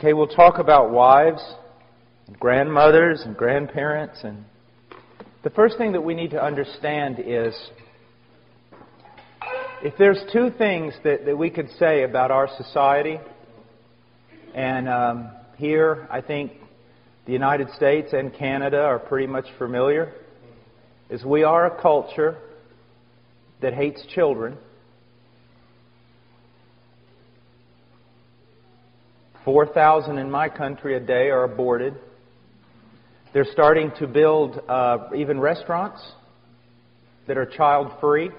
Okay, we'll talk about wives, and grandmothers, and grandparents. And the first thing that we need to understand is, if there's two things that we could say about our society, and here I think the United States and Canada are pretty much familiar, is we are a culture that hates children. 4,000 in my country a day are aborted. They're starting to build even restaurants that are child-free,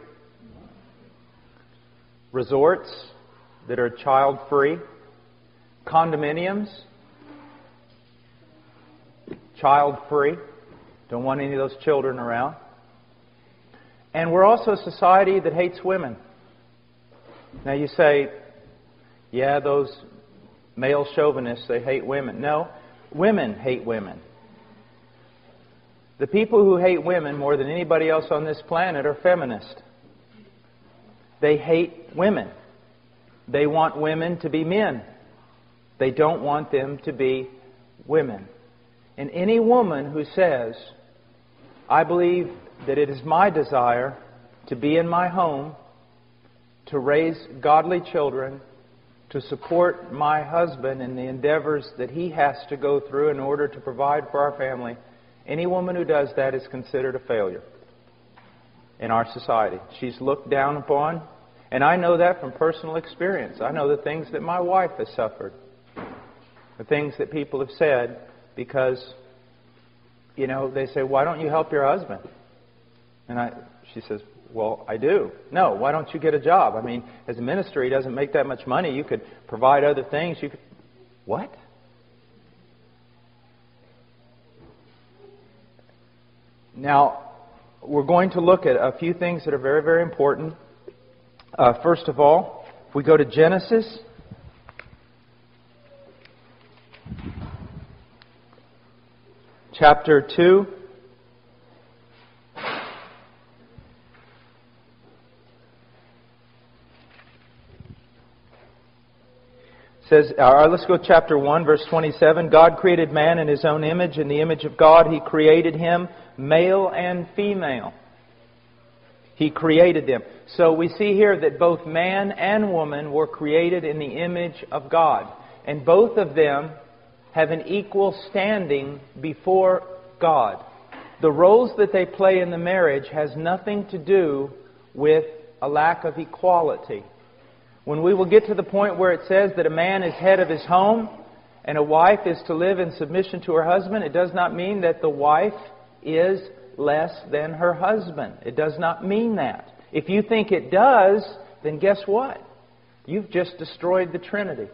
resorts that are child-free, condominiums, child-free. Don't want any of those children around. And we're also a society that hates women. Now you say, yeah, those male chauvinists, they hate women. No, women hate women. The people who hate women more than anybody else on this planet are feminists. They hate women. They want women to be men. They don't want them to be women. And any woman who says, I believe that it is my desire to be in my home, to raise godly children, to support my husband in the endeavors that he has to go through in order to provide for our family, any woman who does that is considered a failure in our society. She's looked down upon, and I know that from personal experience. I know the things that my wife has suffered, the things that people have said, because, you know, they say, why don't you help your husband? And she says, well, I do. No, why don't you get a job? I mean, as a minister, he doesn't make that much money. You could provide other things. You could... What? Now, we're going to look at a few things that are very, very important. First of all, if we go to Genesis, chapter 2. Says, let's go to chapter 1, verse 27. God created man in His own image. In the image of God, He created him, male and female. He created them. So we see here that both man and woman were created in the image of God. And both of them have an equal standing before God. The roles that they play in the marriage has nothing to do with a lack of equality. When we will get to the point where it says that a man is head of his home and a wife is to live in submission to her husband, it does not mean that the wife is less than her husband. It does not mean that. If you think it does, then guess what? You've just destroyed the Trinity.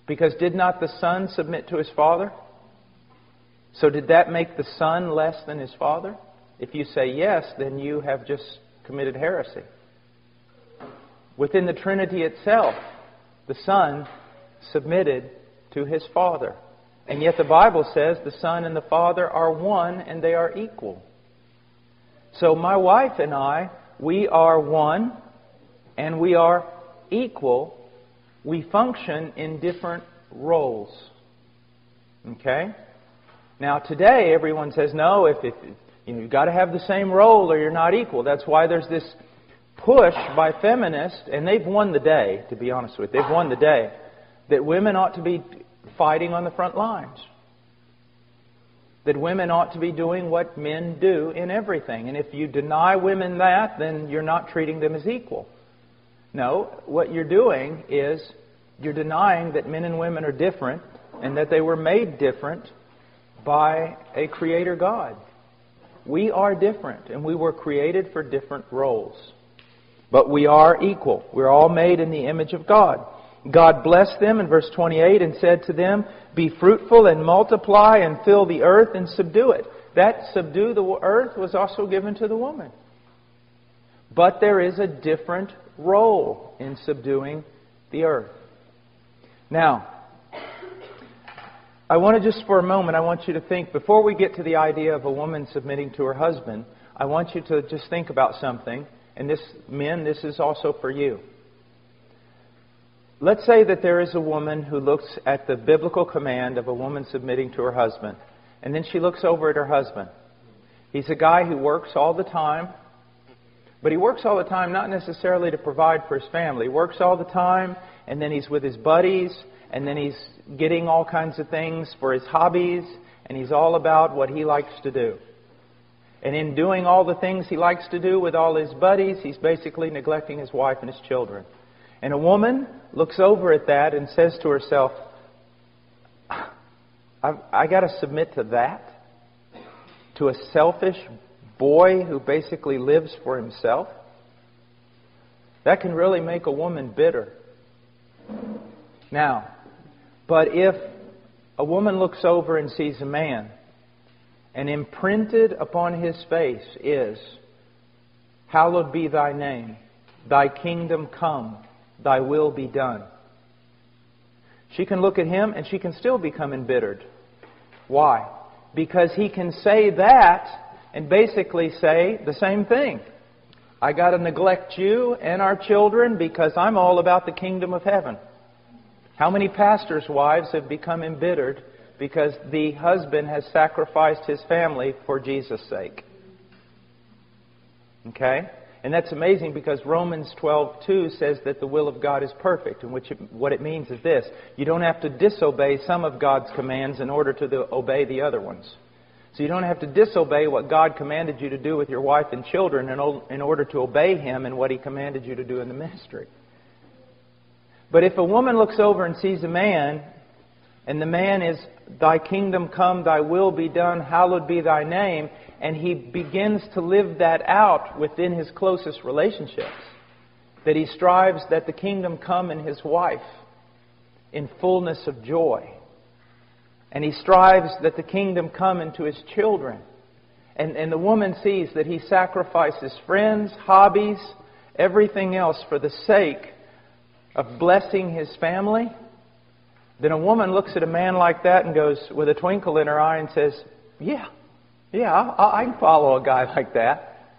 Because did not the Son submit to His Father? So did that make the Son less than His Father? If you say yes, then you have just committed heresy. Within the Trinity itself, the Son submitted to His Father. And yet the Bible says the Son and the Father are one and they are equal. So my wife and I, we are one and we are equal. We function in different roles. Okay? Now today everyone says, no, if you've got to have the same role or you're not equal. That's why there's this push by feminists, and they've won the day, to be honest with you. They've won the day, that women ought to be fighting on the front lines. That women ought to be doing what men do in everything. And if you deny women that, then you're not treating them as equal. No, what you're doing is you're denying that men and women are different and that they were made different by a Creator God. We are different, and we were created for different roles. But we are equal. We're all made in the image of God. God blessed them in verse 28 and said to them, be fruitful and multiply and fill the earth and subdue it. That subdue the earth was also given to the woman. But there is a different role in subduing the earth. Now, I want to just for a moment, I want you to think, before we get to the idea of a woman submitting to her husband, I want you to just think about something. And this, men, this is also for you. let's say that there is a woman who looks at the biblical command of a woman submitting to her husband, and then she looks over at her husband. He's a guy who works all the time, but he works all the time not necessarily to provide for his family. He works all the time, and then he's with his buddies, and then he's getting all kinds of things for his hobbies, and he's all about what he likes to do. And in doing all the things he likes to do with all his buddies, he's basically neglecting his wife and his children. And a woman looks over at that and says to herself, I got to submit to that? To a selfish boy who basically lives for himself? That can really make a woman bitter. Now, but if a woman looks over and sees a man, and imprinted upon his face is, hallowed be thy name, thy kingdom come, thy will be done. She can look at him and she can still become embittered. Why? Because he can say that and basically say the same thing. I got to neglect you and our children because I'm all about the kingdom of heaven. How many pastors' wives have become embittered because the husband has sacrificed his family for Jesus' sake? Okay? And that's amazing because Romans 12:2 says that the will of God is perfect. And what it means is this: you don't have to disobey some of God's commands in order to obey the other ones. So you don't have to disobey what God commanded you to do with your wife and children in order to obey Him in what He commanded you to do in the ministry. But if a woman looks over and sees a man, and the man is, thy kingdom come, thy will be done, hallowed be thy name, and he begins to live that out within his closest relationships, that he strives that the kingdom come in his wife in fullness of joy, and he strives that the kingdom come into his children, and the woman sees that he sacrifices friends, hobbies, everything else for the sake of blessing his family, then a woman looks at a man like that and goes, with a twinkle in her eye, and says, yeah, I can follow a guy like that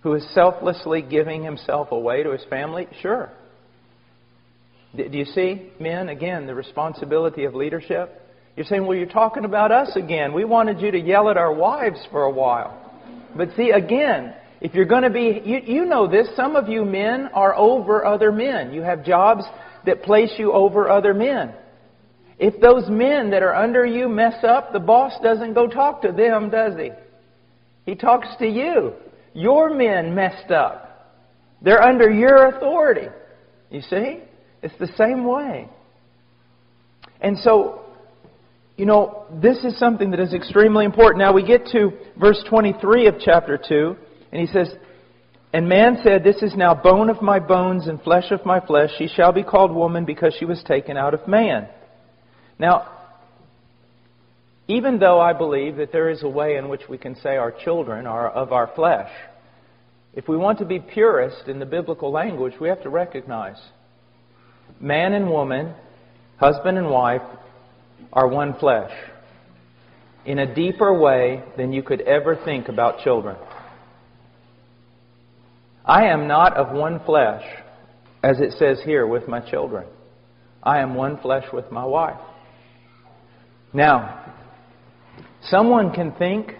who is selflessly giving himself away to his family. Sure. Do you see, men, again, the responsibility of leadership? You're saying, well, you're talking about us again. We wanted you to yell at our wives for a while. But see, again, if you're going to be, you know this, some of you men are over other men. You have jobs that place you over other men. If those men that are under you mess up, the boss doesn't go talk to them, does he? He talks to you. Your men messed up. They're under your authority. You see? It's the same way. And so, this is something that is extremely important. Now we get to verse 23 of chapter 2, and he says, and man said, this is now bone of my bones and flesh of my flesh. She shall be called woman because she was taken out of man. Now, even though I believe that there is a way in which we can say our children are of our flesh, if we want to be purist in the biblical language, we have to recognize man and woman, husband and wife, are one flesh in a deeper way than you could ever think about children. I am not of one flesh, as it says here, with my children. I am one flesh with my wife. Now, someone can think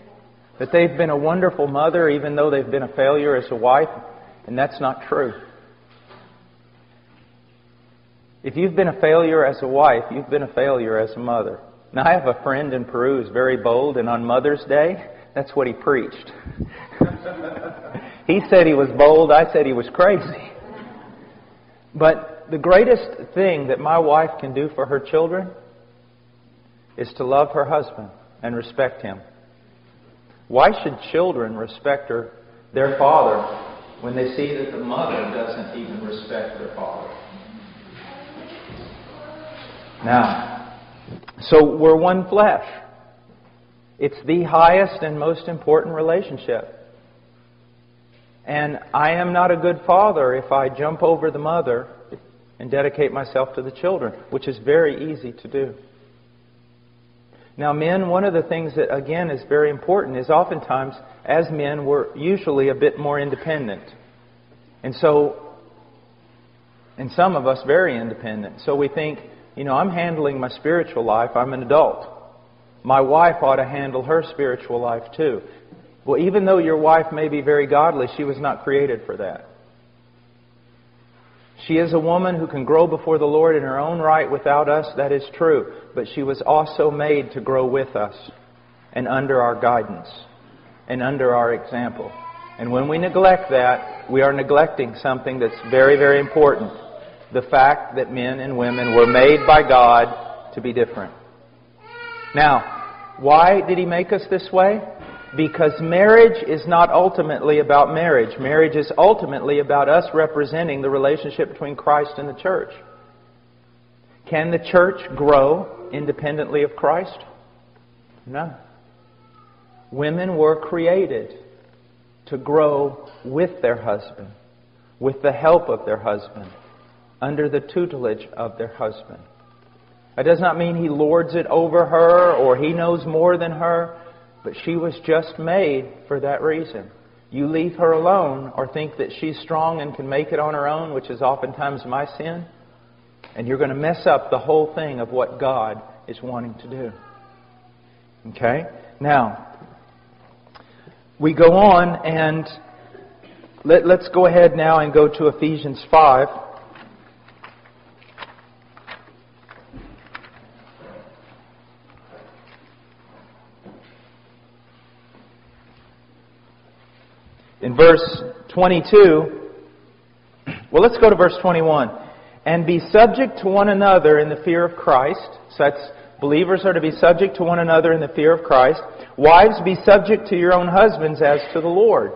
that they've been a wonderful mother even though they've been a failure as a wife, and that's not true. If you've been a failure as a wife, you've been a failure as a mother. Now, I have a friend in Peru who's very bold, and on Mother's Day, that's what he preached. He said he was bold. I said he was crazy. But the greatest thing that my wife can do for her children is to love her husband and respect him. Why should children respect their father when they see that the mother doesn't even respect their father? Now, so we're one flesh. It's the highest and most important relationship. And I am not a good father if I jump over the mother and dedicate myself to the children, which is very easy to do. Now, men, one of the things that, again, is very important is oftentimes, as men, we're usually a bit more independent. And And some of us very independent. So we think, I'm handling my spiritual life. I'm an adult. My wife ought to handle her spiritual life too. Well, even though your wife may be very godly, she was not created for that. She is a woman who can grow before the Lord in her own right without us. That is true. But she was also made to grow with us and under our guidance and under our example. And when we neglect that, we are neglecting something that's very, very important. The fact that men and women were made by God to be different. Now, why did He make us this way? Because marriage is not ultimately about marriage. Marriage is ultimately about us representing the relationship between Christ and the church. Can the church grow independently of Christ? No. Women were created to grow with their husband, with the help of their husband, under the tutelage of their husband. That does not mean he lords it over her or he knows more than her. But she was just made for that reason. You leave her alone or think that she's strong and can make it on her own, which is oftentimes my sin, and you're going to mess up the whole thing of what God is wanting to do. Okay? Now, we go on and let's go ahead now and go to Ephesians 5. In verse 22, well, let's go to verse 21. And be subject to one another in the fear of Christ. So that's, believers are to be subject to one another in the fear of Christ. Wives, be subject to your own husbands as to the Lord.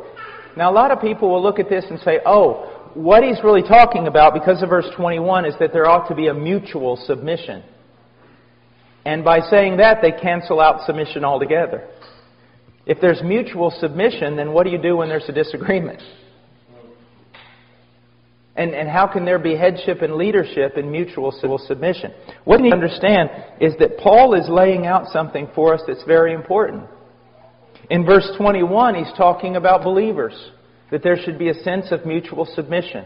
Now, a lot of people will look at this and say, oh, what he's really talking about, because of verse 21, is that there ought to be a mutual submission. And by saying that, they cancel out submission altogether. If there's mutual submission, then what do you do when there's a disagreement? And how can there be headship and leadership in mutual submission? What you need to understand is that Paul is laying out something for us that's very important. In verse 21, he's talking about believers, that there should be a sense of mutual submission.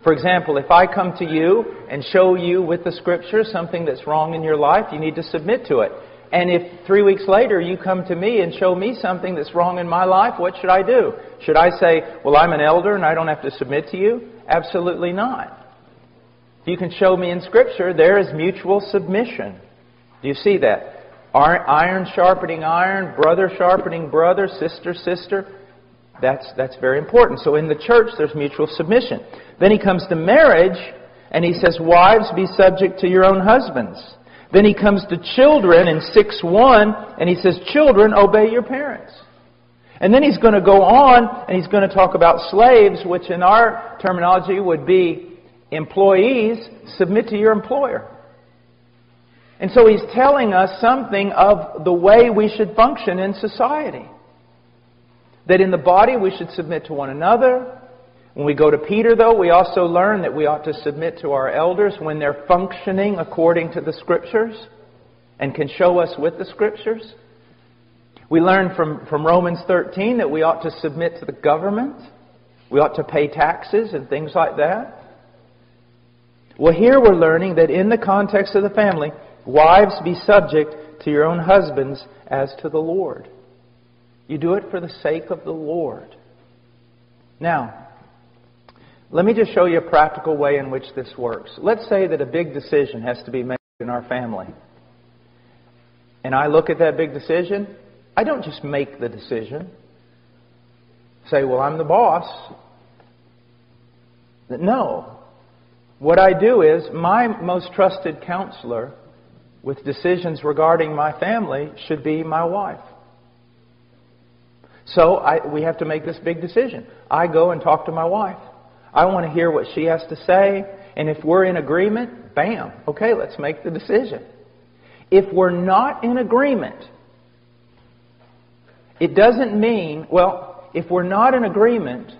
For example, if I come to you and show you with the Scriptures something that's wrong in your life, you need to submit to it. And if 3 weeks later you come to me and show me something that's wrong in my life, what should I do? Should I say, well, I'm an elder and I don't have to submit to you? Absolutely not. If you can show me in Scripture, there is mutual submission. Do you see that? Iron sharpening iron, brother sharpening brother, sister. That's very important. So in the church, there's mutual submission. Then he comes to marriage and he says, wives, be subject to your own husbands. Then he comes to children in 6:1, and he says, children, obey your parents. And then he's going to go on, and he's going to talk about slaves, which in our terminology would be employees. Submit to your employer. And so he's telling us something of the way we should function in society. That in the body we should submit to one another. When we go to Peter, though, we also learn that we ought to submit to our elders when they're functioning according to the Scriptures and can show us with the Scriptures. We learn from Romans 13 that we ought to submit to the government. We ought to pay taxes and things like that. Well, here we're learning that in the context of the family, wives, be subject to your own husbands as to the Lord. You do it for the sake of the Lord. Now, let me just show you a practical way in which this works. Let's say that a big decision has to be made in our family. And I look at that big decision. I don't just make the decision. Say, well, I'm the boss. No. What I do is, my most trusted counselor with decisions regarding my family should be my wife. So we have to make this big decision. I go and talk to my wife. I want to hear what she has to say. And if we're in agreement, bam, okay, let's make the decision. If we're not in agreement, it doesn't mean, if we're not in agreement,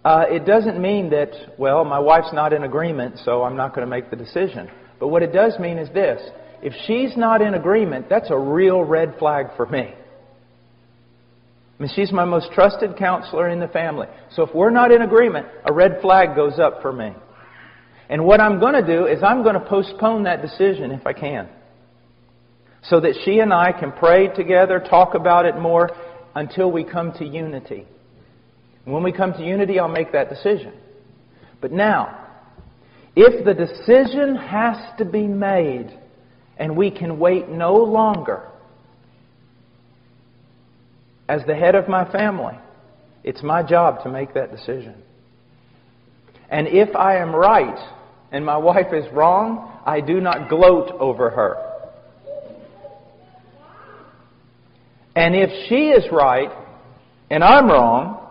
it doesn't mean that, my wife's not in agreement, so I'm not going to make the decision. But what it does mean is this. If she's not in agreement, that's a real red flag for me. She's my most trusted counselor in the family. So if we're not in agreement, a red flag goes up for me. And what I'm going to do is I'm going to postpone that decision if I can, so that she and I can pray together, talk about it more, until we come to unity. When we come to unity, I'll make that decision. But now, if the decision has to be made and we can wait no longer, as the head of my family, it's my job to make that decision. And if I am right and my wife is wrong, I do not gloat over her. And if she is right and I'm wrong,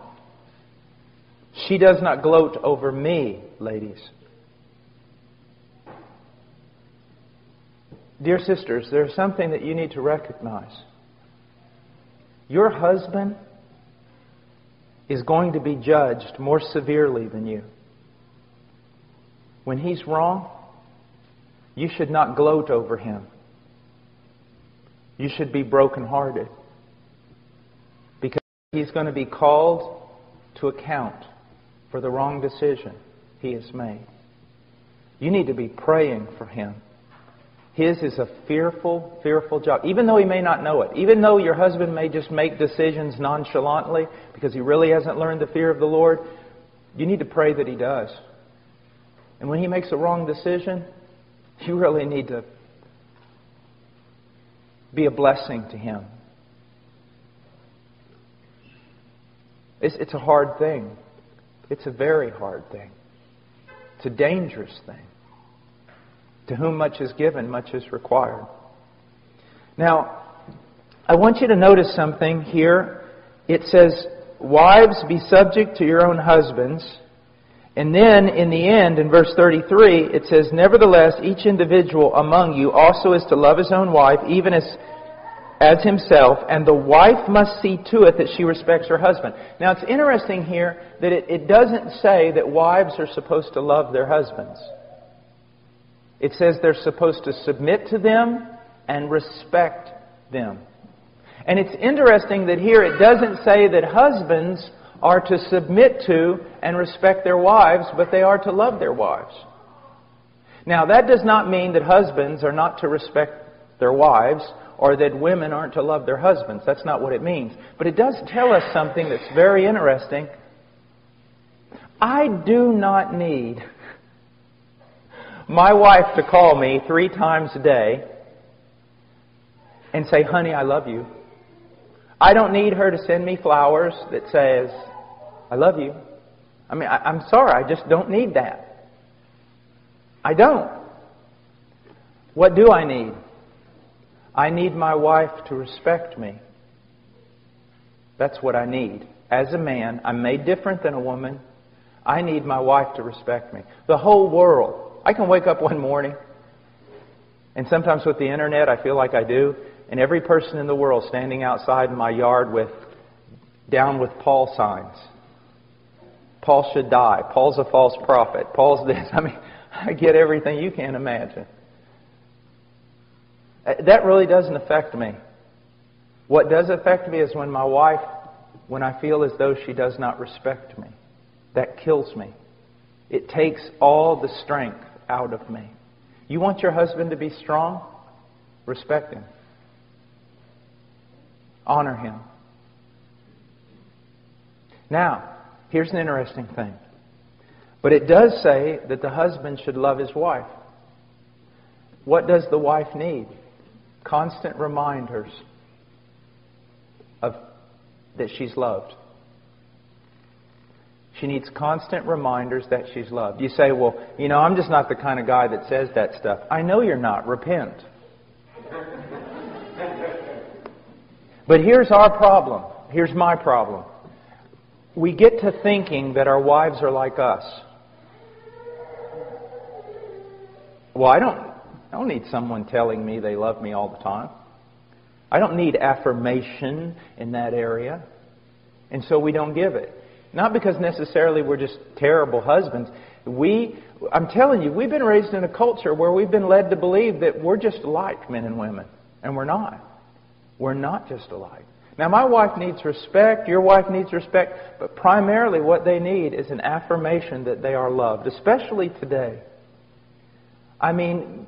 she does not gloat over me, ladies. Dear sisters, there's something that you need to recognize. Your husband is going to be judged more severely than you. When he's wrong, you should not gloat over him. You should be brokenhearted, because he's going to be called to account for the wrong decision he has made. You need to be praying for him. His is a fearful, fearful job. Even though he may not know it. Even though your husband may just make decisions nonchalantly because he really hasn't learned the fear of the Lord, you need to pray that he does. And when he makes a wrong decision, you really need to be a blessing to him. It's a hard thing. It's a very hard thing. It's a dangerous thing. To whom much is given, much is required. Now, I want you to notice something here. It says, "Wives, be subject to your own husbands." And then, in the end, in verse 33, it says, "Nevertheless, each individual among you also is to love his own wife, even as himself, and the wife must see to it that she respects her husband." Now, it's interesting here that it doesn't say that wives are supposed to love their husbands. It says they're supposed to submit to them and respect them. And it's interesting that here it doesn't say that husbands are to submit to and respect their wives, but they are to love their wives. Now, that does not mean that husbands are not to respect their wives, or that women aren't to love their husbands. That's not what it means. But it does tell us something that's very interesting. I do not need my wife to call me 3 times a day and say, "Honey, I love you." I don't need her to send me flowers that says, "I love you." I mean, I'm sorry, I just don't need that. I don't. What do I need? I need my wife to respect me. That's what I need. As a man, I'm made different than a woman. I need my wife to respect me. The whole world. I can wake up one morning, and sometimes with the internet I feel like I do, and every person in the world standing outside in my yard with "Down with Paul" signs. Paul should die. Paul's a false prophet. Paul's this. I mean, I get everything you can imagine. That really doesn't affect me. What does affect me is when my wife, when I feel as though she does not respect me. That kills me. It takes all the strength out of me. You want your husband to be strong? Respect him. Honor him. Now, here's an interesting thing. But it does say that the husband should love his wife. What does the wife need? Constant reminders of that she's loved. She needs constant reminders that she's loved. You say, "Well, I'm just not the kind of guy that says that stuff." I know you're not. Repent. But here's our problem. Here's my problem. We get to thinking that our wives are like us. Well, I don't need someone telling me they love me all the time. I don't need affirmation in that area. And so we don't give it. Not because necessarily we're just terrible husbands. I'm telling you, we've been raised in a culture where we've been led to believe that we're just alike, men and women. And we're not. We're not just alike. Now, my wife needs respect, your wife needs respect, but primarily what they need is an affirmation that they are loved, especially today. I mean,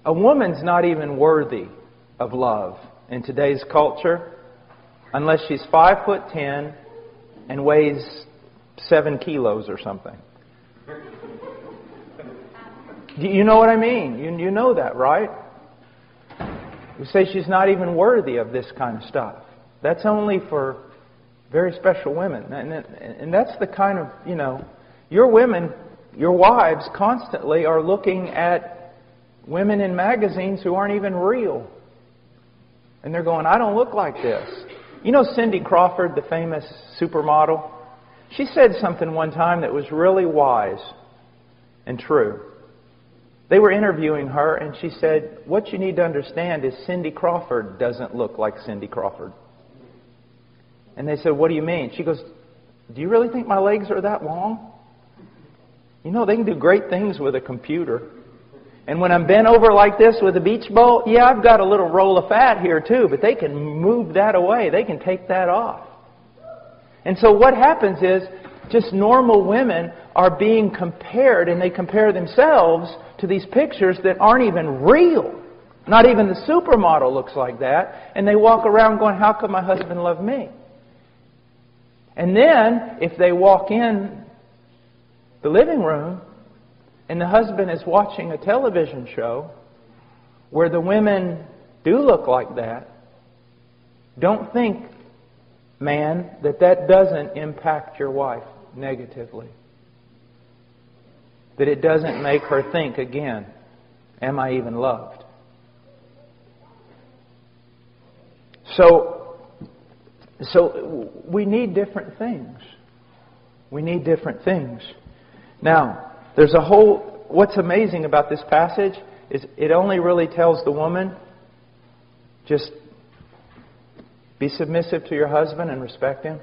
a woman's not even worthy of love in today's culture unless she's 5'10" and weighs 7 kilos or something. You know what I mean? You know that, right? We say she's not even worthy of this kind of stuff. That's only for very special women. And that's the kind of, your women, your wives constantly are looking at women in magazines who aren't even real. And they're going, I don't look like this. You know Cindy Crawford, the famous supermodel? She said something one time that was really wise and true. They were interviewing her, and she said, what you need to understand is Cindy Crawford doesn't look like Cindy Crawford. And they said, what do you mean? She goes, do you really think my legs are that long? You know, they can do great things with a computer. And when I'm bent over like this with a beach ball, yeah, I've got a little roll of fat here too, but they can move that away. They can take that off. And so what happens is, just normal women are being compared, and they compare themselves to these pictures that aren't even real. Not even the supermodel looks like that. And they walk around going, how could my husband love me? And then, if they walk in the living room and the husband is watching a television show where the women do look like that, don't think, man, that doesn't impact your wife negatively. That it doesn't make her think again, am I even loved? So we need different things. We need different things. Now, there's a whole... What's amazing about this passage is it only really tells the woman, just be submissive to your husband and respect him.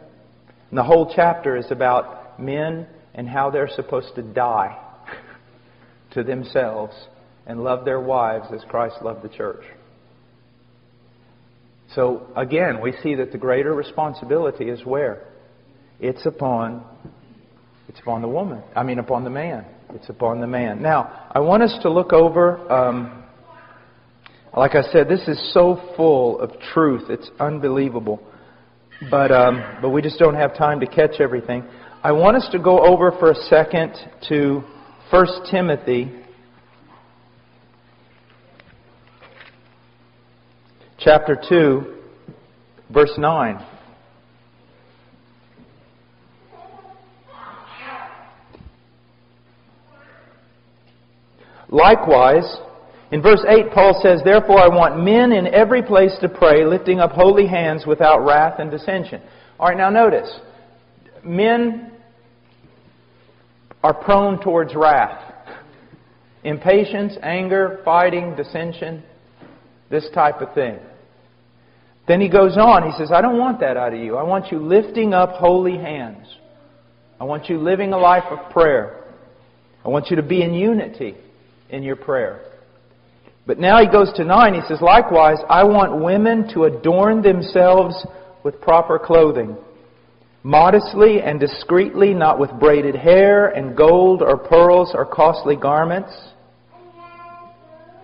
And the whole chapter is about men and how they're supposed to die to themselves and love their wives as Christ loved the church. So, again, we see that the greater responsibility is where? It's upon the woman. Upon the man. It's upon the man. Now, I want us to look over, like I said, this is so full of truth. It's unbelievable. But we just don't have time to catch everything. I want us to go over for a second to 1 Timothy chapter 2, verse 9. Likewise, in verse 8, Paul says, therefore I want men in every place to pray, lifting up holy hands without wrath and dissension. All right, now notice, men are prone towards wrath. Impatience, anger, fighting, dissension, this type of thing. Then he goes on, he says, I don't want that out of you. I want you lifting up holy hands. I want you living a life of prayer. I want you to be in unity in your prayer. But now he goes to 9, he says, likewise, I want women to adorn themselves with proper clothing, modestly and discreetly, not with braided hair and gold or pearls or costly garments.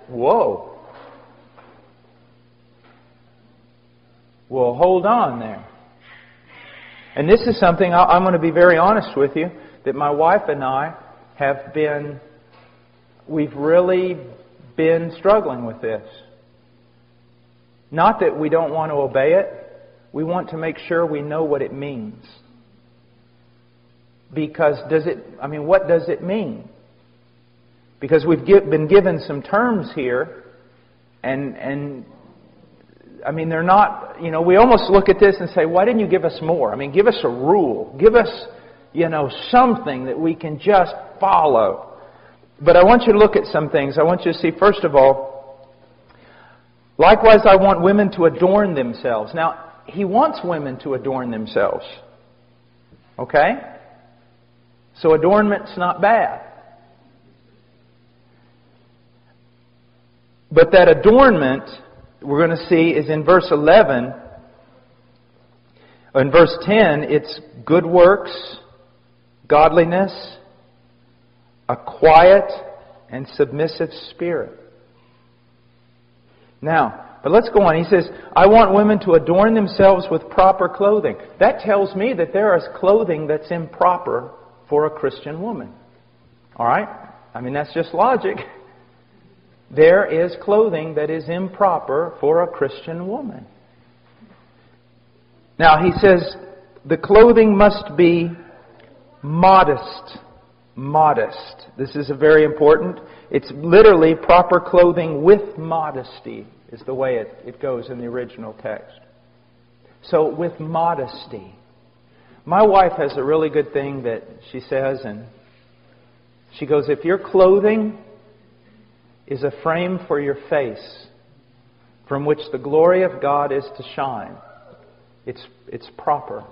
Whoa. Well, hold on there. And this is something, I'm going to be very honest with you, that my wife and I have been, we've really been struggling with this. Not that we don't want to obey it. We want to make sure we know what it means. Because what does it mean? Because we've been given some terms here, and they're not, we almost look at this and say, why didn't you give us more? Give us a rule. Give us, something that we can just follow. But I want you to look at some things. I want you to see, first of all, likewise I want women to adorn themselves. Now, he wants women to adorn themselves. Okay? So adornment's not bad. But that adornment, we're going to see, is in verse 11. In verse 10, it's good works, godliness, a quiet and submissive spirit. Now, but let's go on. He says, I want women to adorn themselves with proper clothing. That tells me that there is clothing that's improper for a Christian woman. All right? I mean, that's just logic. There is clothing that is improper for a Christian woman. Now, he says, the clothing must be modest. Modest. This is a very important. It's literally proper clothing with modesty is the way it goes in the original text. So, with modesty. My wife has a really good thing that she says, and she goes, if your clothing is a frame for your face from which the glory of God is to shine, it's proper.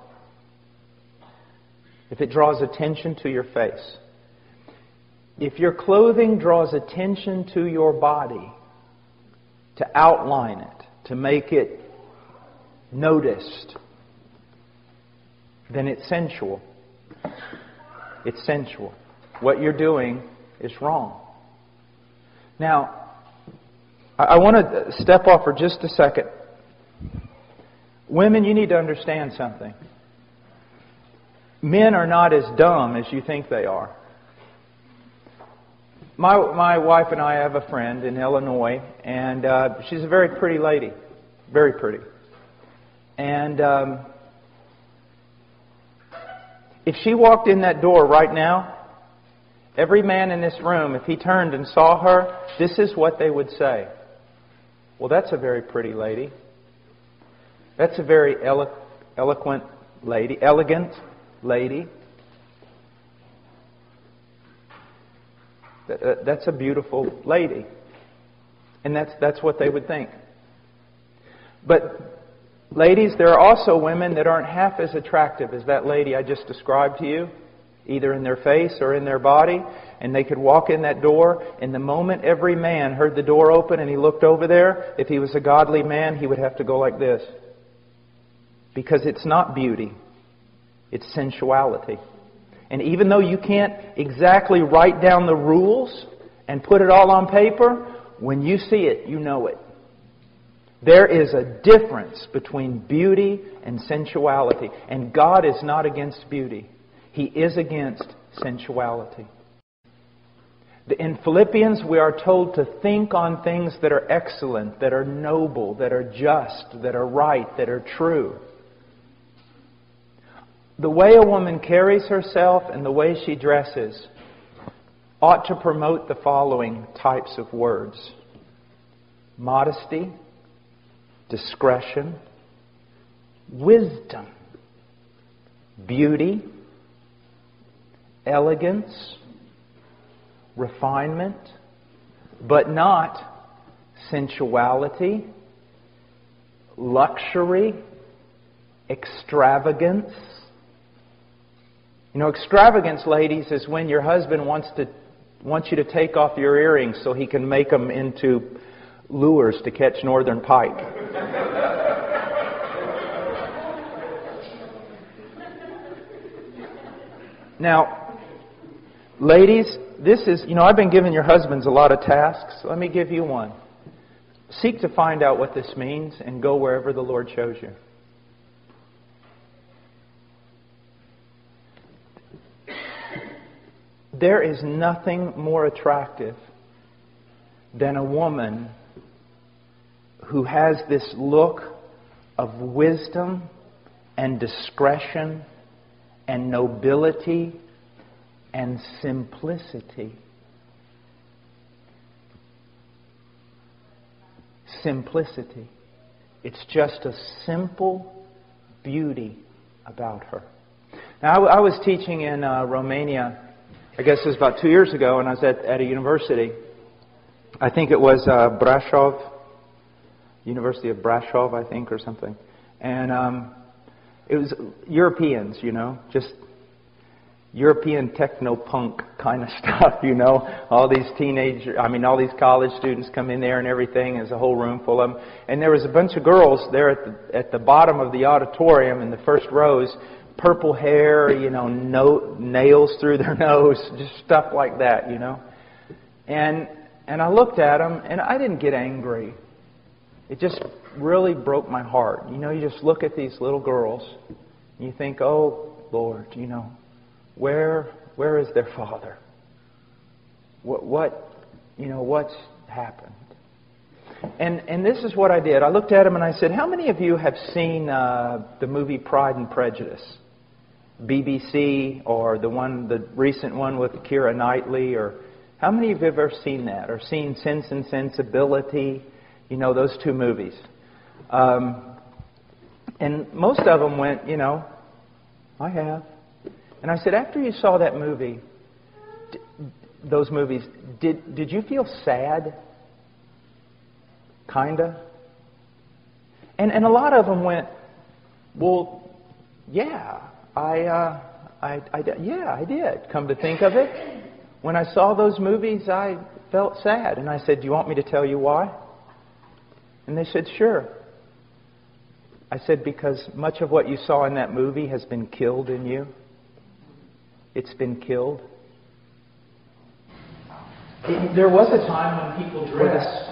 If it draws attention to your face. If your clothing draws attention to your body, to outline it, to make it noticed, then it's sensual. It's sensual. What you're doing is wrong. Now, I want to step off for just a second. Women, you need to understand something. Men are not as dumb as you think they are. My wife and I have a friend in Illinois, and she's a very pretty lady. Very pretty. And if she walked in that door right now, every man in this room, if he turned and saw her, this is what they would say. Well, that's a very pretty lady. That's a very elegant lady. That's a beautiful lady. And that's what they would think. But ladies, there are also women that aren't half as attractive as that lady I just described to you, either in their face or in their body, and they could walk in that door, and the moment every man heard the door open and he looked over there, if he was a godly man, he would have to go like this. Because it's not beauty, it's sensuality. And even though you can't exactly write down the rules and put it all on paper, when you see it, you know it. There is a difference between beauty and sensuality. And God is not against beauty. He is against sensuality. In Philippians, we are told to think on things that are excellent, that are noble, that are just, that are right, that are true. The way a woman carries herself and the way she dresses ought to promote the following types of words: modesty, discretion, wisdom, beauty, elegance, refinement, but not sensuality, luxury, extravagance. You know, extravagance, ladies, is when your husband wants you to take off your earrings so he can make them into lures to catch northern pike. Now, ladies, this is, I've been giving your husbands a lot of tasks. Let me give you one. Seek to find out what this means and go wherever the Lord shows you. There is nothing more attractive than a woman who has this look of wisdom and discretion and nobility and simplicity. Simplicity. It's just a simple beauty about her. Now, I was teaching in Romania, I guess it was about 2 years ago, and I was at a university. I think it was Brașov, University of Brașov, I think, or something. And it was Europeans, just European techno-punk kind of stuff, All these all these college students come in there and everything. There's a whole room full of them. And there was a bunch of girls there at the bottom of the auditorium in the first rows, purple hair, nails through their nose, just stuff like that, And I looked at them, and I didn't get angry. It just really broke my heart. You know, you just look at these little girls, and you think, oh, Lord, you know, where is their father? What's happened? And this is what I did. I looked at them and I said, how many of you have seen the movie Pride and Prejudice? BBC, or the recent one with Keira Knightley, or how many of you have ever seen that? Or seen Sense and Sensibility? You know, those two movies. And most of them went, you know, I have. And I said, after you saw that movie, those movies, did you feel sad? Kinda? And a lot of them went, well, yeah, I did. Come to think of it, when I saw those movies, I felt sad. And I said, do you want me to tell you why? And they said, sure. I said, because much of what you saw in that movie has been killed in you. It's been killed. There was a time when people dressed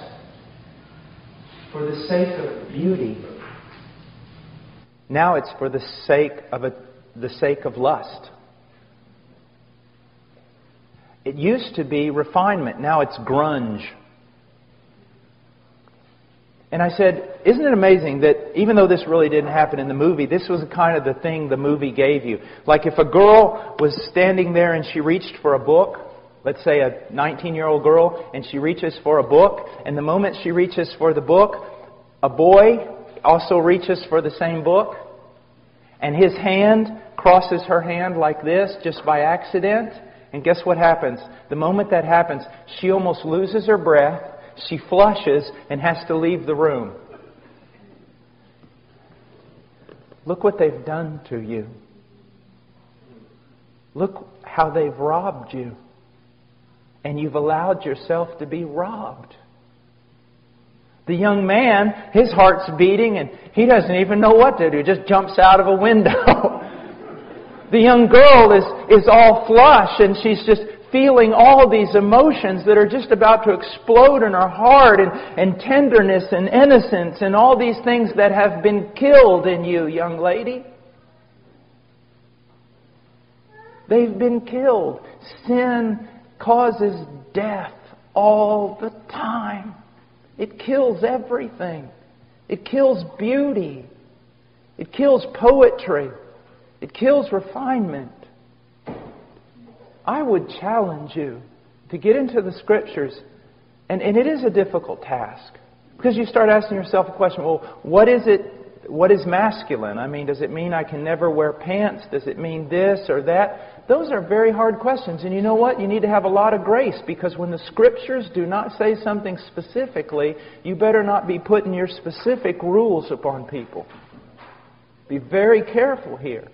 for the sake of beauty. Now it's for the sake of lust. It used to be refinement. Now it's grunge. And I said, isn't it amazing that even though this really didn't happen in the movie, this was kind of the thing the movie gave you. Like if a girl was standing there and she reached for a book, let's say a 19-year-old girl, and she reaches for a book, and the moment she reaches for the book, a boy also reaches for the same book, and his hand crosses her hand like this just by accident, and guess what happens? The moment that happens, she almost loses her breath, she flushes, and has to leave the room. Look what they've done to you. Look how they've robbed you. And you've allowed yourself to be robbed. The young man, his heart's beating and he doesn't even know what to do. Just jumps out of a window. The young girl is all flush and she's just feeling all these emotions that are just about to explode in her heart, and tenderness and innocence and all these things that have been killed in you, young lady. They've been killed. Sin causes death all the time. It kills everything. It kills beauty. It kills poetry. It kills refinement. I would challenge you to get into the Scriptures, and it is a difficult task, because you start asking yourself a question, well, what is it? What is masculine? I mean, does it mean I can never wear pants? Does it mean this or that? Those are very hard questions, and you know what? You need to have a lot of grace, because when the Scriptures do not say something specifically, you better not be putting your specific rules upon people. Be very careful here.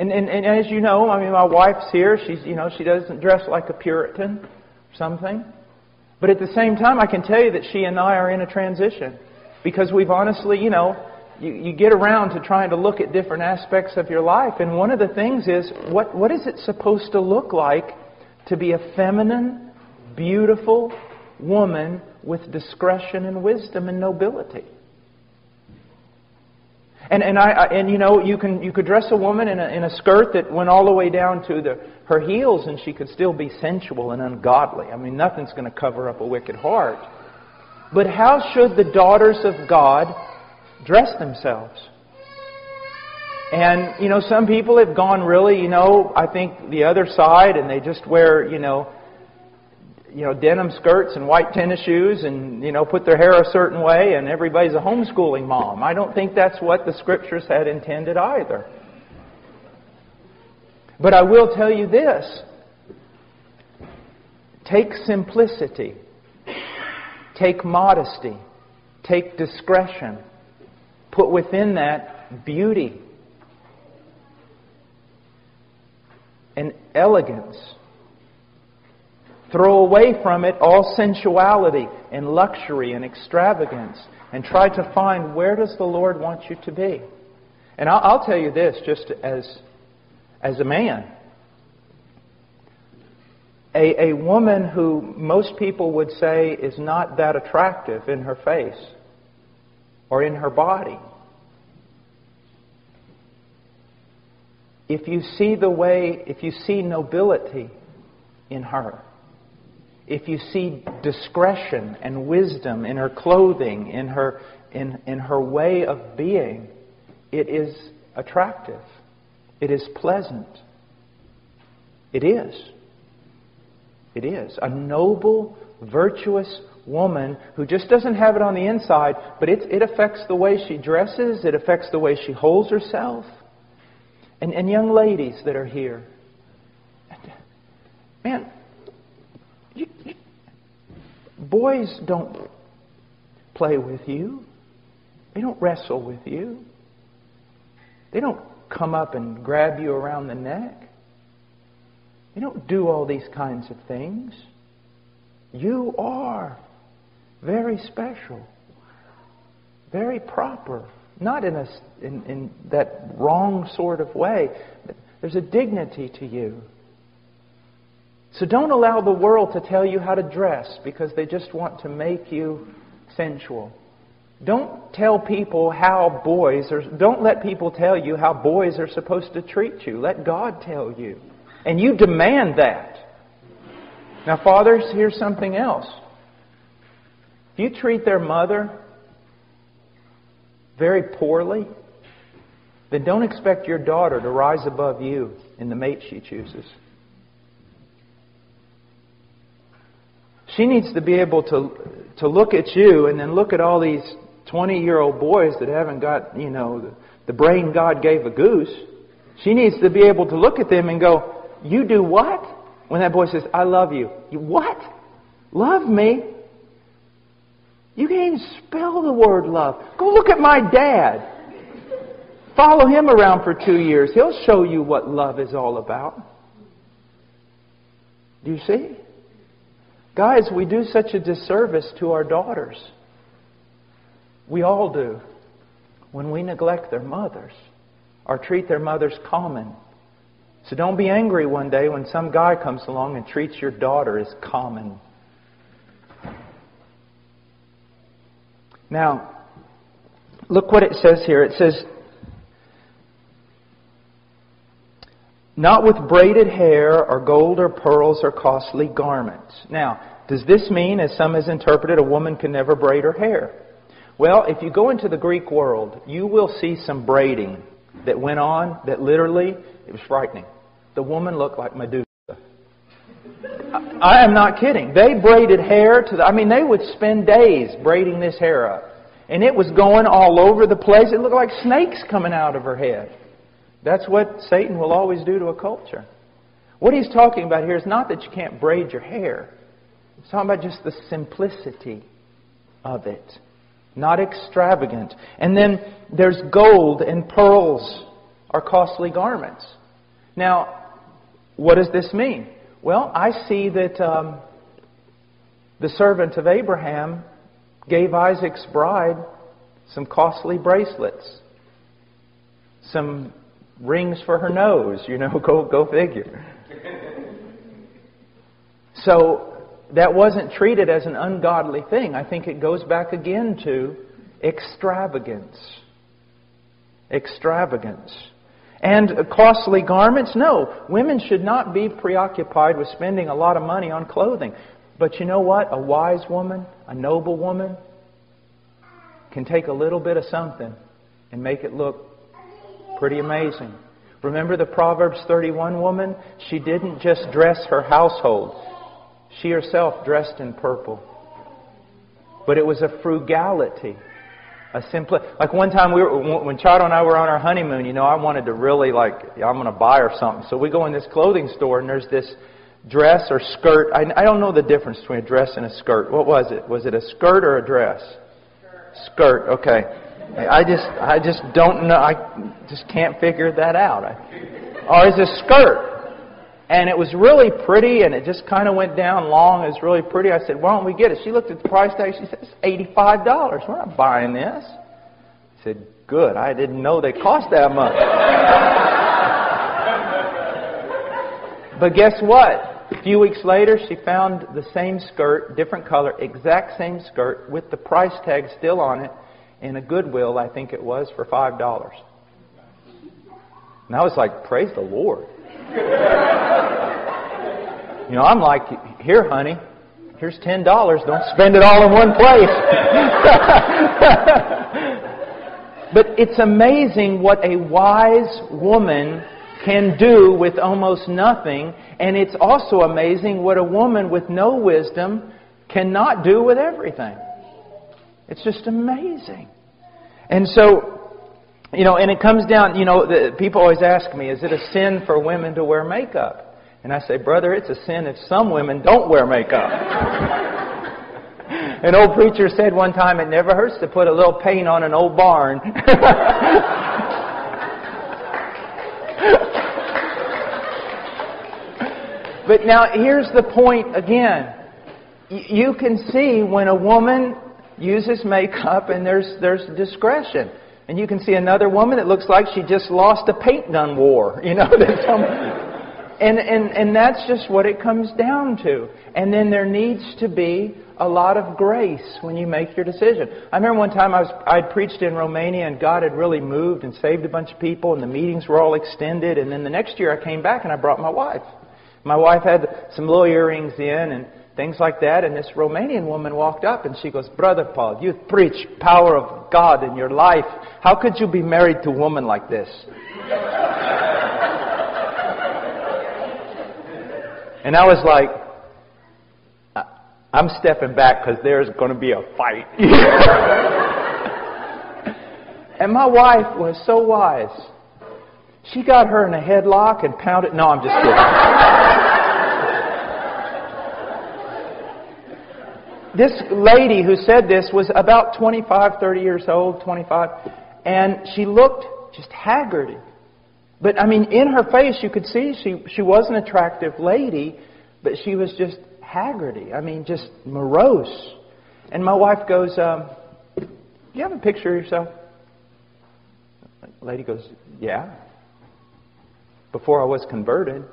And as you know, I mean, my wife's here. She doesn't dress like a Puritan or something. But at the same time, I can tell you that she and I are in a transition. Because we've honestly, you get around to trying to look at different aspects of your life. And one of the things is, what is it supposed to look like to be a feminine, beautiful woman with discretion and wisdom and nobility? And you could dress a woman in a skirt that went all the way down to her heels, and she could still be sensual and ungodly. I mean, nothing's going to cover up a wicked heart. But how should the daughters of God dress themselves? And some people have gone really, I think the other side, and they just wear denim skirts and white tennis shoes and, put their hair a certain way, and everybody's a homeschooling mom. I don't think that's what the Scriptures had intended either. But I will tell you this. Take simplicity. Take modesty. Take discretion. Put within that beauty and elegance. Throw away from it all sensuality and luxury and extravagance, and try to find, where does the Lord want you to be? And I'll tell you this, just as a man. A woman who most people would say is not that attractive in her face or in her body. If you see nobility in her, if you see discretion and wisdom in her clothing, in her way of being, it is attractive. It is pleasant. It is. It is. A noble, virtuous woman who just doesn't have it on the inside, but it affects the way she dresses, it affects the way she holds herself. And young ladies that are here, man, boys don't play with you. They don't wrestle with you. They don't come up and grab you around the neck. They don't do all these kinds of things. You are very special, very proper. Not in that wrong sort of way. There's a dignity to you. So don't allow the world to tell you how to dress because they just want to make you sensual. Don't tell people how don't let people tell you how boys are supposed to treat you. Let God tell you. And you demand that. Now, fathers, here's something else. If you treat their mother very poorly, then don't expect your daughter to rise above you in the mate she chooses. She needs to be able to look at you and then look at all these 20-year-old boys that haven't got, the brain God gave a goose. She needs to be able to look at them and go, "You do what?" When that boy says, "I love you." "You what? Love me?" You can't even spell the word love. Go look at my dad. Follow him around for 2 years. He'll show you what love is all about. Do you see? Guys, we do such a disservice to our daughters. We all do. When we neglect their mothers or treat their mothers common. So don't be angry one day when some guy comes along and treats your daughter as common. Now, look what it says here. It says, "Not with braided hair or gold or pearls or costly garments." Now, does this mean, as some has interpreted, a woman can never braid her hair? Well, if you go into the Greek world, you will see some braiding that went on that literally, it was frightening. The woman looked like Medusa. I am not kidding. They braided hair they would spend days braiding this hair up. And it was going all over the place. It looked like snakes coming out of her head. That's what Satan will always do to a culture. What he's talking about here is not that you can't braid your hair. He's talking about just the simplicity of it. Not extravagant. And then there's gold and pearls or costly garments. Now, what does this mean? Well, I see that the servant of Abraham gave Isaac's bride some costly bracelets, some rings for her nose. Go figure. So that wasn't treated as an ungodly thing. I think it goes back again to extravagance. Extravagance. And costly garments? No. Women should not be preoccupied with spending a lot of money on clothing. But you know what? A wise woman, a noble woman, can take a little bit of something and make it look pretty amazing. Remember the Proverbs 31 woman? She didn't just dress her household. She herself dressed in purple. But it was a frugality. Like one time when Chado and I were on our honeymoon, I wanted to really I'm going to buy her something. So we go in this clothing store and there's this dress or skirt. I don't know the difference between a dress and a skirt. What was it? Was it a skirt or a dress? Skirt. Okay. I just don't know. I just can't figure that out. Or is it a skirt? And it was really pretty, and it just kind of went down long. It was really pretty. I said, "Why don't we get it?" She looked at the price tag. She said, "It's $85. We're not buying this." I said, "Good. I didn't know they cost that much." But guess what? A few weeks later, she found the same skirt, different color, exact same skirt, with the price tag still on it, in a Goodwill, I think it was, for $5. And I was like, praise the Lord. You know, I'm like, here, honey, here's $10. Don't spend it all in one place. But it's amazing what a wise woman can do with almost nothing. And it's also amazing what a woman with no wisdom cannot do with everything. It's just amazing. And so, you know, and it comes down, you know, people always ask me, is it a sin for women to wear makeup? And I say, brother, it's a sin if some women don't wear makeup. An old preacher said one time, it never hurts to put a little paint on an old barn. But now here's the point again. You can see when a woman uses makeup and there's discretion. And you can see another woman that looks like she just lost a paint gun war. You know, and that's just what it comes down to. And then there needs to be a lot of grace when you make your decision. I remember one time I'd preached in Romania and God had really moved and saved a bunch of people and the meetings were all extended. And then the next year I came back and I brought my wife. My wife had some little earrings in and things like that. And this Romanian woman walked up and she goes, Brother Paul, you preach power of God in your life. How could you be married to a woman like this? And I was like, I'm stepping back because there's going to be a fight. And my wife was so wise. She got her in a headlock and pounded. No, I'm just kidding. This lady who said this was about 25, 30 years old, 25. And she looked just haggard. But, I mean, in her face you could see she was an attractive lady, but she was just haggardy. I mean, just morose. And my wife goes, do you have a picture of yourself? The lady goes, yeah. Before I was converted.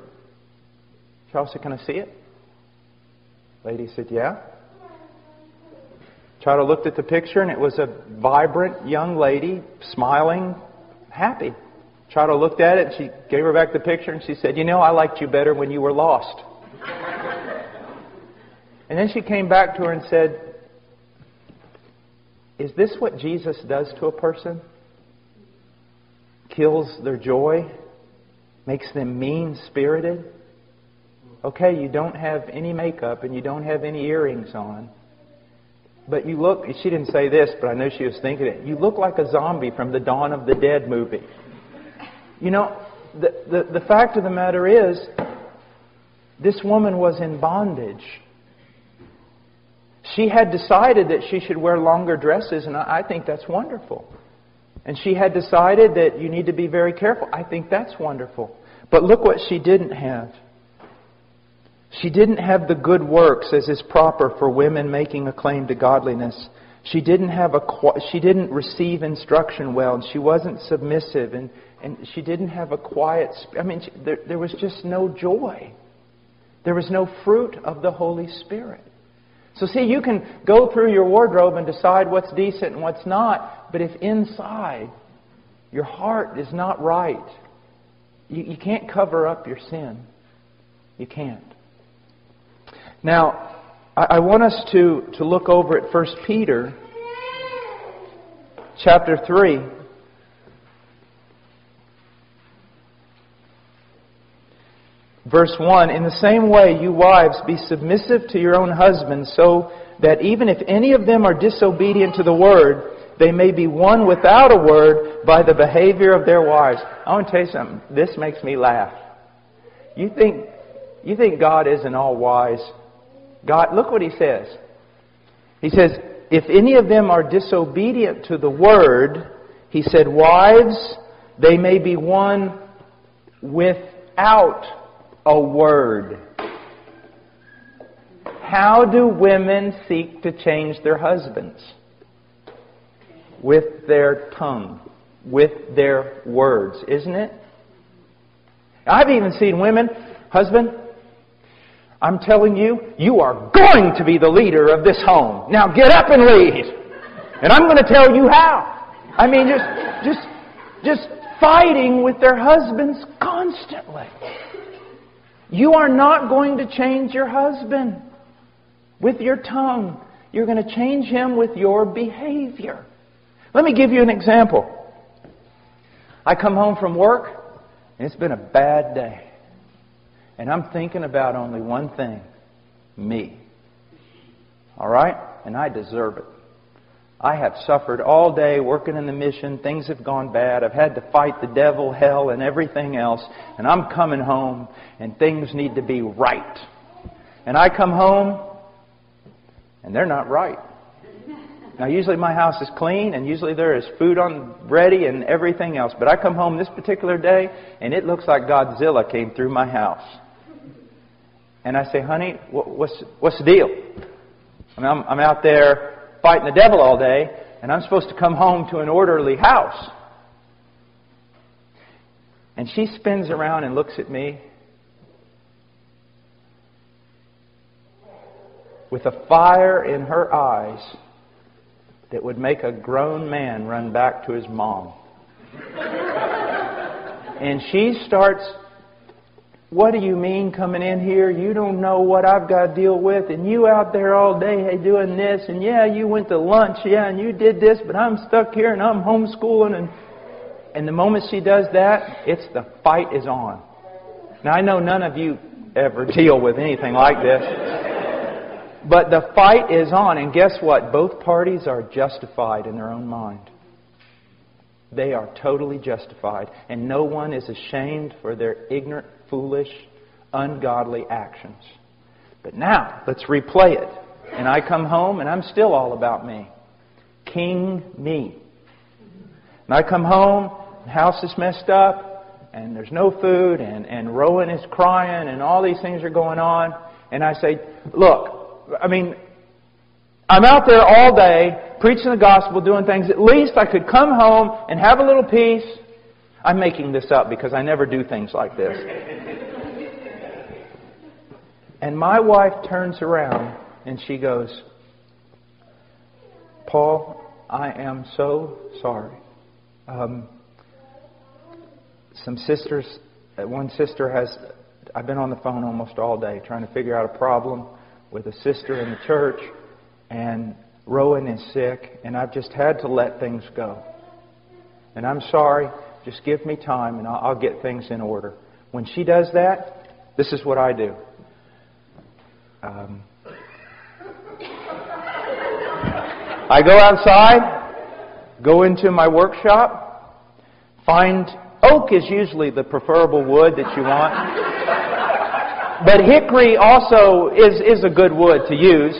Charles said, can I see it? Lady said, yeah. Charles looked at the picture and it was a vibrant young lady, smiling, happy. Charles looked at it and she gave her back the picture and she said, you know, I liked you better when you were lost. And then she came back to her and said, is this what Jesus does to a person? Kills their joy? Makes them mean-spirited? Okay, you don't have any makeup and you don't have any earrings on. But you look, she didn't say this, but I know she was thinking it. You look like a zombie from the Dawn of the Dead movie. You know, the fact of the matter is, this woman was in bondage. She had decided that she should wear longer dresses, and I think that's wonderful. And she had decided that you need to be very careful. I think that's wonderful. But look what she didn't have. She didn't have the good works as is proper for women making a claim to godliness. She didn't receive instruction well, and she wasn't submissive, and she didn't have a quiet. There was just no joy. There was no fruit of the Holy Spirit. So see, you can go through your wardrobe and decide what's decent and what's not, but if inside your heart is not right, you can't cover up your sin. You can't. Now, I want us to look over at 1 Peter chapter 3. Verse 1, in the same way, you wives, be submissive to your own husbands, so that even if any of them are disobedient to the word, they may be won without a word by the behavior of their wives. I want to tell you something. This makes me laugh. You think God isn't all wise? God, look what He says. He says, if any of them are disobedient to the word, He said, wives, they may be won without a word. How do women seek to change their husbands? With their tongue, with their words, isn't it? I've even seen women, husband, I'm telling you, you are going to be the leader of this home. Now get up and lead. And I'm going to tell you how. I mean, just fighting with their husbands constantly. You are not going to change your husband with your tongue. You're going to change him with your behavior. Let me give you an example. I come home from work, and it's been a bad day. And I'm thinking about only one thing. Me. All right? And I deserve it. I have suffered all day working in the mission. Things have gone bad. I've had to fight the devil, hell, and everything else. And I'm coming home, and things need to be right. And I come home, and they're not right. Now, usually my house is clean, and usually there is food ready and everything else. But I come home this particular day, and it looks like Godzilla came through my house. And I say, honey, what's the deal? I mean, I'm out there fighting the devil all day, and I'm supposed to come home to an orderly house. And she spins around and looks at me with a fire in her eyes that would make a grown man run back to his mom. And she starts, what do you mean coming in here? You don't know what I've got to deal with. And you out there all day doing this. And yeah, you went to lunch. Yeah, and you did this. But I'm stuck here and I'm homeschooling. And the moment she does that, it's the fight is on. Now, I know none of you ever deal with anything like this. But the fight is on. And guess what? Both parties are justified in their own mind. They are totally justified. And no one is ashamed for their ignorant, foolish, ungodly actions. But now, let's replay it. And I come home and I'm still all about me. King me. And I come home, the house is messed up, and there's no food, and Rowan is crying, and all these things are going on. And I say, look, I mean, I'm out there all day preaching the gospel, doing things. At least I could come home and have a little peace. I'm making this up because I never do things like this. And my wife turns around and she goes, Paul, I am so sorry. Some sisters, one sister has, I've been on the phone almost all day trying to figure out a problem with a sister in the church, and Rowan is sick, and I've just had to let things go. And I'm sorry, just give me time and I'll get things in order. When she does that, this is what I do. I go outside, go into my workshop, find oak is usually the preferable wood that you want. But hickory also is a good wood to use.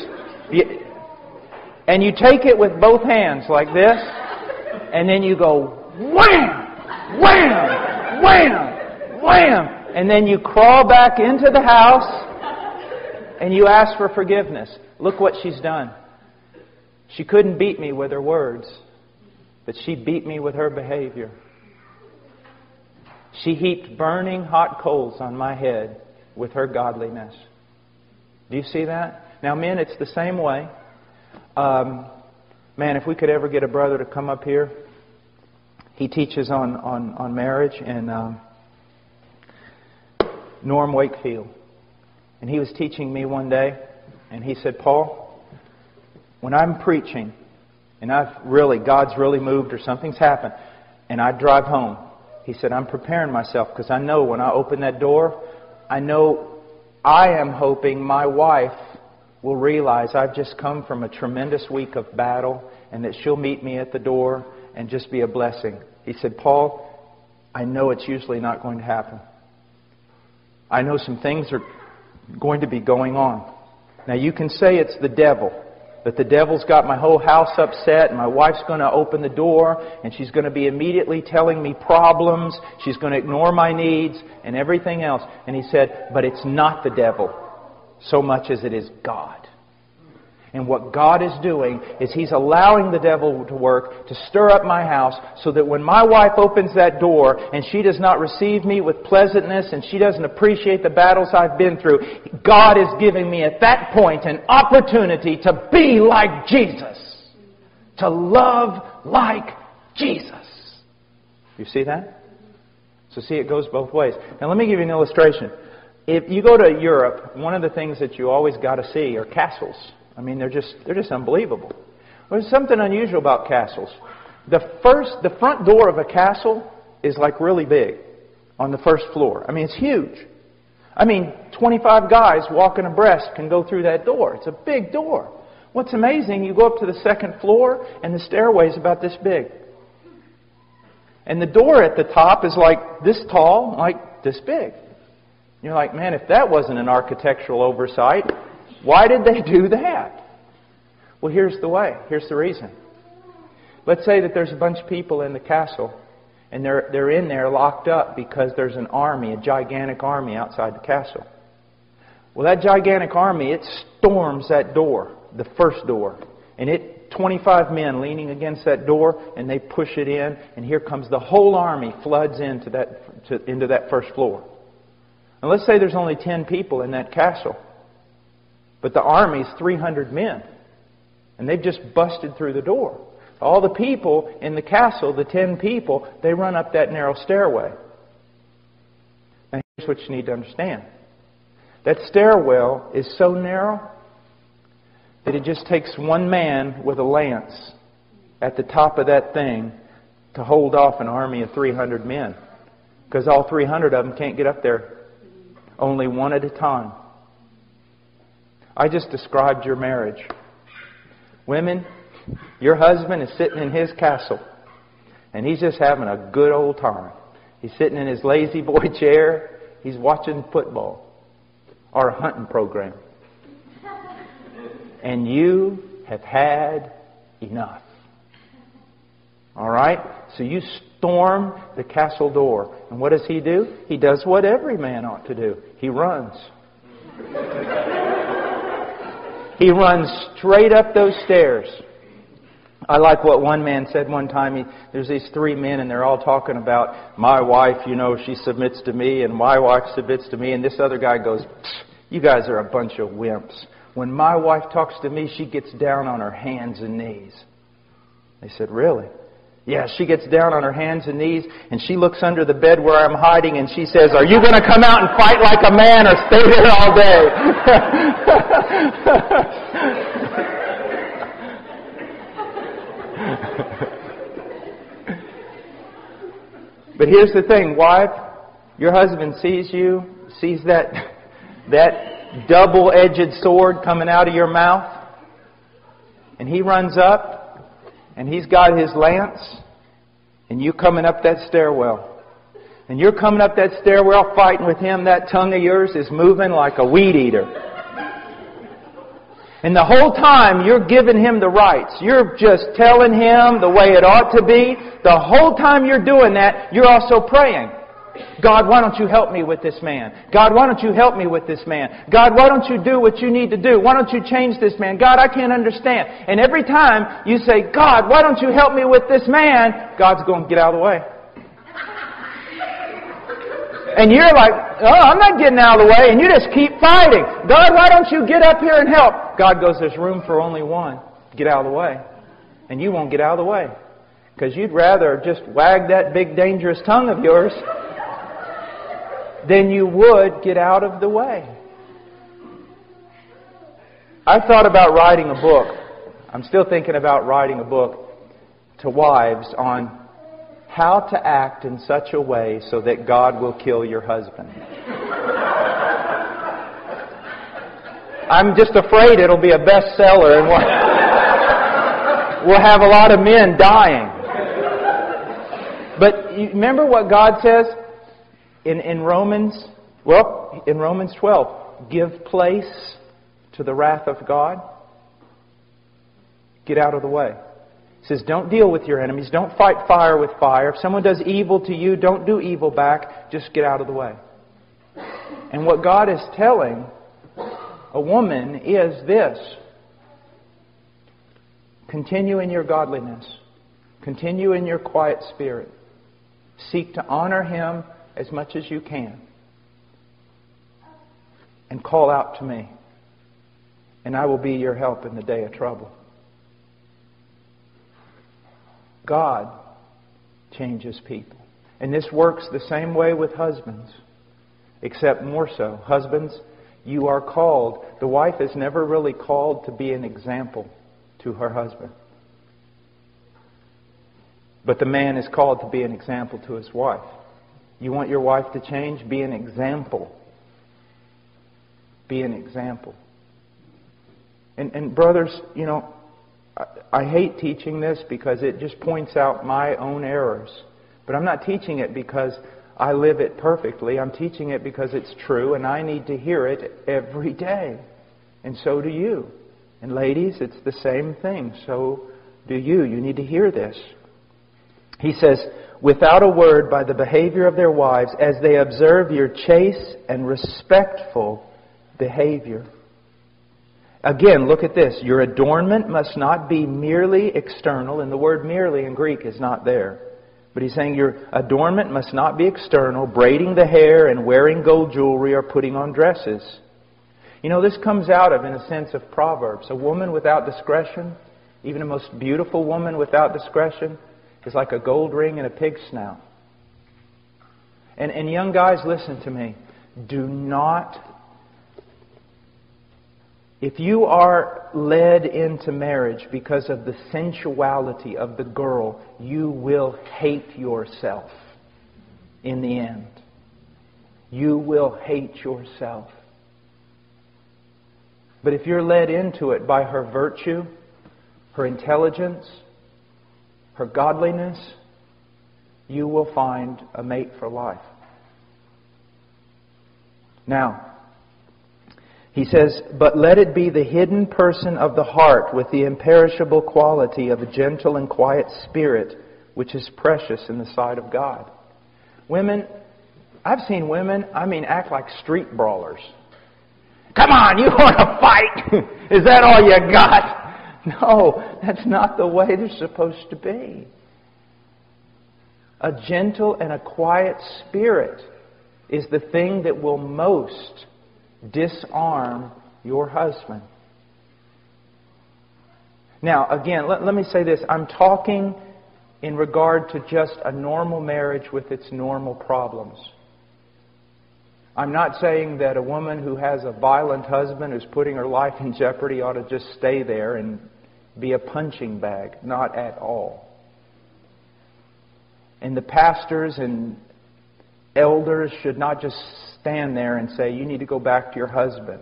And you take it with both hands like this, and then you go wham, wham, wham, wham. And then you crawl back into the house and you ask for forgiveness. Look what she's done. She couldn't beat me with her words, but she beat me with her behavior. She heaped burning hot coals on my head with her godliness. Do you see that? Now, men, it's the same way. Man, if we could ever get a brother to come up here. He teaches on marriage in Norm Wakefield. And he was teaching me one day, and he said, Paul, when I'm preaching, and God's really moved or something's happened, and I drive home, he said, I'm preparing myself because I know when I open that door, I am hoping my wife will realize I've just come from a tremendous week of battle and that she'll meet me at the door and just be a blessing. He said, Paul, I know it's usually not going to happen. I know some things are going to be going on. Now you can say it's the devil, that the devil's got my whole house upset and my wife's going to open the door and she's going to be immediately telling me problems. She's going to ignore my needs and everything else. And he said, but it's not the devil so much as it is God. And what God is doing is He's allowing the devil to work to stir up my house so that when my wife opens that door and she does not receive me with pleasantness and she doesn't appreciate the battles I've been through, God is giving me at that point an opportunity to be like Jesus. To love like Jesus. You see that? So see, it goes both ways. Now let me give you an illustration. If you go to Europe, one of the things that you always got to see are castles. I mean, they're just unbelievable. There's something unusual about castles. The front door of a castle is like really big on the first floor. I mean, it's huge. I mean, 25 guys walking abreast can go through that door. It's a big door. What's amazing, you go up to the second floor and the stairway is about this big. And the door at the top is like this tall, like this big. You're like, man, if that wasn't an architectural oversight, why did they do that? Well, here's the way. Here's the reason. Let's say that there's a bunch of people in the castle, and they're in there locked up because there's an army, a gigantic army outside the castle. Well, that gigantic army, it storms that door, the first door, and 25 men leaning against that door, and they push it in, and here comes the whole army floods into that first floor. Now, let's say there's only 10 people in that castle. But the army's 300 men. And they've just busted through the door. All the people in the castle, the 10 people, they run up that narrow stairway. Now here's what you need to understand. That stairwell is so narrow that it just takes one man with a lance at the top of that thing to hold off an army of 300 men. Because all 300 of them can't get up there. Only one at a time. I just described your marriage. Women, your husband is sitting in his castle, and he's just having a good old time. He's sitting in his lazy boy chair. He's watching football or a hunting program. And you have had enough. All right? So you storm the castle door. And what does he do? He does what every man ought to do. He runs. He runs straight up those stairs. I like what one man said one time. There's these 3 men and they're all talking about, my wife, she submits to me, and my wife submits to me. And this other guy goes, you guys are a bunch of wimps. When my wife talks to me, she gets down on her hands and knees. They said, really? Yeah, she gets down on her hands and knees and she looks under the bed where I'm hiding and she says, are you going to come out and fight like a man or stay there all day? But here's the thing, wife. Your husband sees you, sees that double-edged sword coming out of your mouth, and he runs up, and he's got his lance, and you coming up that stairwell. And you're coming up that stairwell fighting with him. That tongue of yours is moving like a weed eater. And the whole time you're giving him the rights. You're just telling him the way it ought to be. The whole time you're doing that, you're also praying. God, why don't you help me with this man? God, why don't you help me with this man? God, why don't you do what you need to do? Why don't you change this man? God, I can't understand. And every time you say, God, why don't you help me with this man? God's going, get out of the way. And you're like, oh, I'm not getting out of the way. And you just keep fighting. God, why don't you get up here and help? God goes, there's room for only one. Get out of the way. And you won't get out of the way. Because you'd rather just wag that big dangerous tongue of yours than you would get out of the way. I thought about writing a book. I'm still thinking about writing a book to wives on how to act in such a way so that God will kill your husband. I'm just afraid it'll be a bestseller and we'll have a lot of men dying. But you remember what God says in Romans? Well, in Romans 12, give place to the wrath of God. Get out of the way. It says, don't deal with your enemies. Don't fight fire with fire. If someone does evil to you, don't do evil back. Just get out of the way. And what God is telling a woman is this. Continue in your godliness. Continue in your quiet spirit. Seek to honor Him as much as you can. And call out to me. And I will be your help in the day of trouble. God changes people. And this works the same way with husbands, except more so. Husbands, you are called. The wife is never really called to be an example to her husband. But the man is called to be an example to his wife. You want your wife to change? Be an example. Be an example. And brothers, you know, I hate teaching this because it just points out my own errors. But I'm not teaching it because I live it perfectly. I'm teaching it because it's true and I need to hear it every day. And so do you. And ladies, it's the same thing. So do you. You need to hear this. He says, without a word, by the behavior of their wives, as they observe your chaste and respectful behavior. Again, look at this. Your adornment must not be merely external. And the word merely in Greek is not there. But he's saying your adornment must not be external, braiding the hair and wearing gold jewelry or putting on dresses. You know, this comes out of, in a sense, of Proverbs. A woman without discretion, even a most beautiful woman without discretion, is like a gold ring and a pig's snout. And young guys, listen to me. Do not... If you are led into marriage because of the sensuality of the girl, you will hate yourself in the end. You will hate yourself. But if you're led into it by her virtue, her intelligence, her godliness, you will find a mate for life. Now, he says, but let it be the hidden person of the heart with the imperishable quality of a gentle and quiet spirit, which is precious in the sight of God. Women, I've seen women, act like street brawlers. Come on, you want to fight? Is that all you got? No, that's not the way they're supposed to be. A gentle and a quiet spirit is the thing that will most disarm your husband. Now, again, let me say this. I'm talking in regard to just a normal marriage with its normal problems. I'm not saying that a woman who has a violent husband who's putting her life in jeopardy ought to just stay there and be a punching bag. Not at all. And the pastors and elders should not just stand there and say, you need to go back to your husband.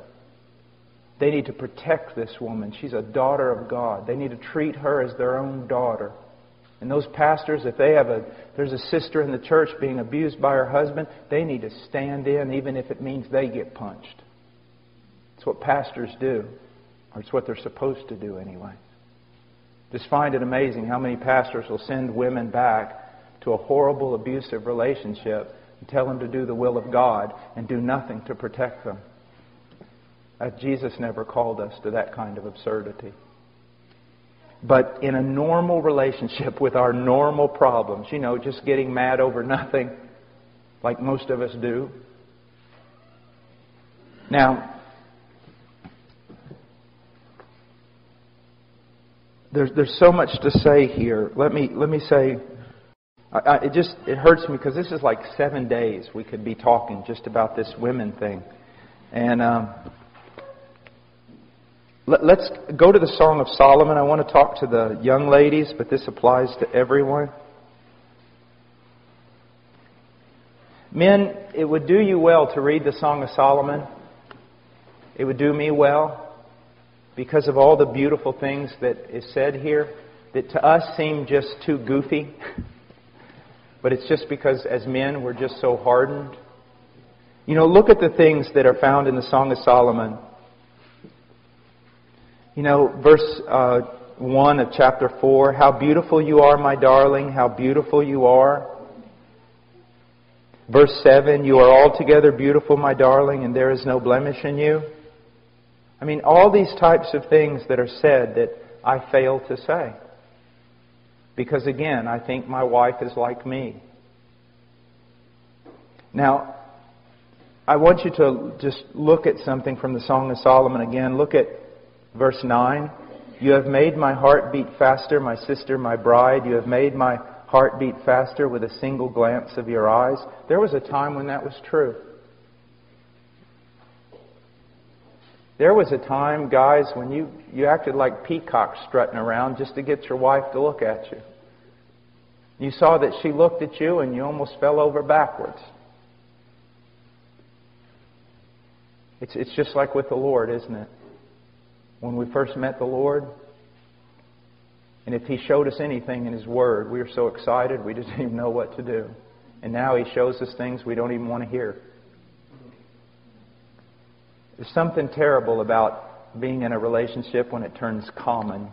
They need to protect this woman. She's a daughter of God. They need to treat her as their own daughter. And those pastors, if there's a sister in the church being abused by her husband, they need to stand in, even if it means they get punched. It's what pastors do. Or it's what they're supposed to do anyway. Just find it amazing how many pastors will send women back to a horrible, abusive relationship and tell them to do the will of God and do nothing to protect them. Jesus never called us to that kind of absurdity. But in a normal relationship with our normal problems, just getting mad over nothing like most of us do. Now, there's so much to say here. Let me say, it hurts me because this is like 7 days we could be talking just about this women thing. And let's go to the Song of Solomon. I want to talk to the young ladies, but this applies to everyone. Men, it would do you well to read the Song of Solomon. It would do me well because of all the beautiful things that is said here that to us seem just too goofy. But it's just because as men we're just so hardened. Look at the things that are found in the Song of Solomon. Verse 1 of chapter 4, how beautiful you are, my darling, how beautiful you are. Verse 7, you are altogether beautiful, my darling, and there is no blemish in you. All these types of things that are said that I fail to say. Because again, I think my wife is like me. Now, I want you to just look at something from the Song of Solomon again. Look at verse 9. You have made my heart beat faster, my sister, my bride. You have made my heart beat faster with a single glance of your eyes. There was a time when that was true. There was a time, guys, when you acted like peacocks strutting around just to get your wife to look at you. You saw that she looked at you and you almost fell over backwards. It's just like with the Lord, isn't it? When we first met the Lord, and if He showed us anything in His Word, we were so excited we didn't even know what to do. And now He shows us things we don't even want to hear. There's something terrible about being in a relationship when it turns common.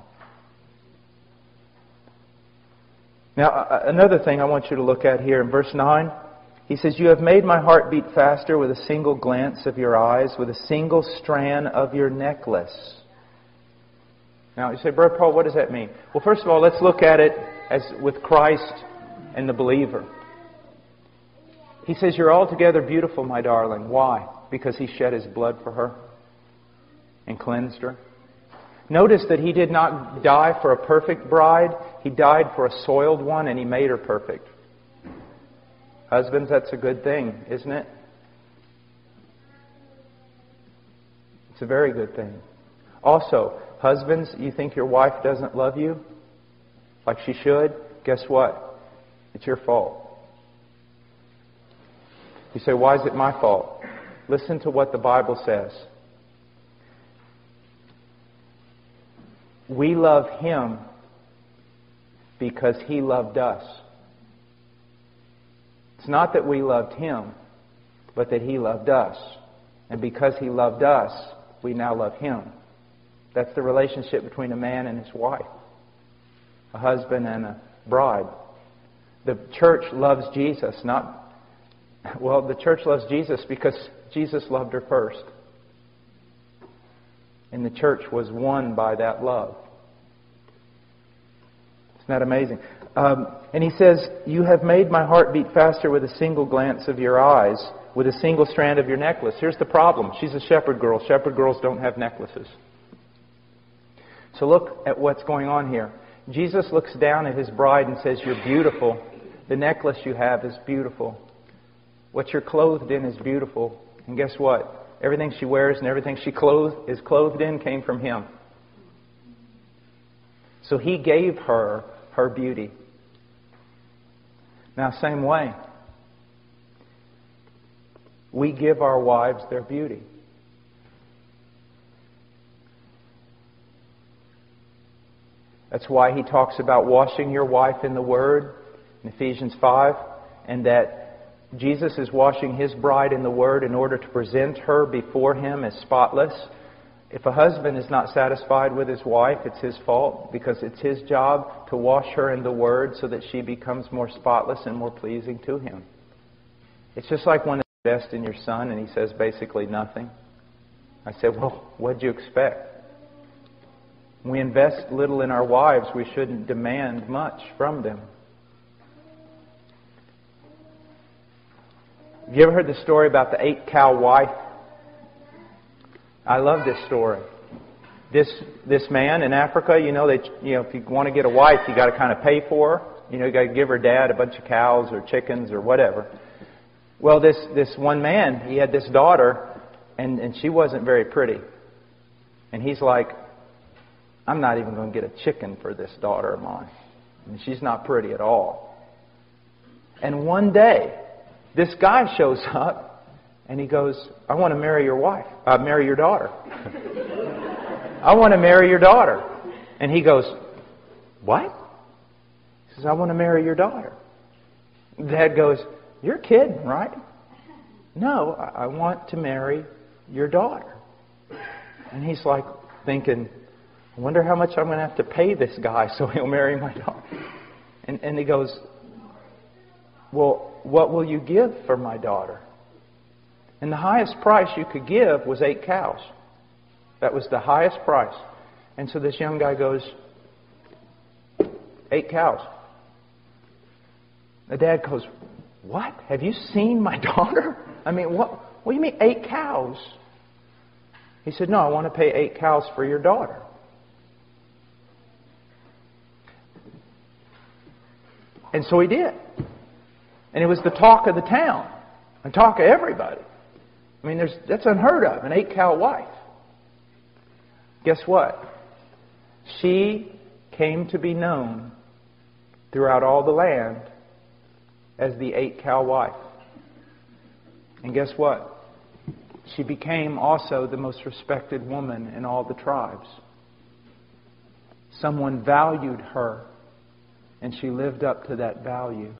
Now, another thing I want you to look at here in verse 9, he says, You have made my heart beat faster with a single glance of your eyes, with a single strand of your necklace. Now, you say, Brother Paul, what does that mean? Well, first of all, let's look at it as with Christ and the believer. He says, You're altogether beautiful, my darling. Why? Because He shed His blood for her and cleansed her. Notice that He did not die for a perfect bride. He died for a soiled one, and He made her perfect. Husbands, that's a good thing, isn't it? It's a very good thing. Also, husbands, you think your wife doesn't love you like she should? Guess what? It's your fault. You say, why is it my fault? Listen to what the Bible says. We love Him because He loved us. It's not that we loved Him, but that He loved us. And because He loved us, we now love Him. That's the relationship between a man and his wife. A husband and a bride. The church loves Jesus, the church loves Jesus because Jesus loved her first. And the church was won by that love. Isn't that amazing? And he says, You have made my heart beat faster with a single glance of your eyes, with a single strand of your necklace. Here's the problem. She's a shepherd girl. Shepherd girls don't have necklaces. So look at what's going on here. Jesus looks down at His bride and says, You're beautiful. The necklace you have is beautiful. What you're clothed in is beautiful. And guess what? Everything she wears and everything she is clothed in came from Him. So He gave her her beauty. Now, same way, we give our wives their beauty. That's why he talks about washing your wife in the Word in Ephesians 5, and that Jesus is washing His bride in the Word in order to present her before Him as spotless. If a husband is not satisfied with his wife, it's his fault, because it's his job to wash her in the Word so that she becomes more spotless and more pleasing to Him. It's just like when you invest in your son and he says basically nothing. I said, well, what'd you expect? When we invest little in our wives, we shouldn't demand much from them. Have you ever heard the story about the 8-cow wife? I love this story. This man in Africa, if you want to get a wife, you got to kind of pay for her. You got to give her dad a bunch of cows or chickens or whatever. Well, this one man, he had this daughter, and she wasn't very pretty. And he's like, I'm not even going to get a chicken for this daughter of mine. And she's not pretty at all. And one day, this guy shows up, and he goes, I want to marry your wife. Marry your daughter. I want to marry your daughter. And he goes, what? He says, I want to marry your daughter. Dad goes, you're kidding, right? No, I want to marry your daughter. And he's like thinking, I wonder how much I'm going to have to pay this guy so he'll marry my daughter. And he goes, well, what will you give for my daughter? And the highest price you could give was 8 cows. That was the highest price. And so this young guy goes, 8 cows. The dad goes, what? Have you seen my daughter? I mean, what do you mean 8 cows? He said, no, I want to pay 8 cows for your daughter. And so he did. And it was the talk of the town. And talk of everybody. I mean, that's unheard of, an 8-cow wife. Guess what? She came to be known throughout all the land as the 8-cow wife. And guess what? She became also the most respected woman in all the tribes. Someone valued her, and she lived up to that value.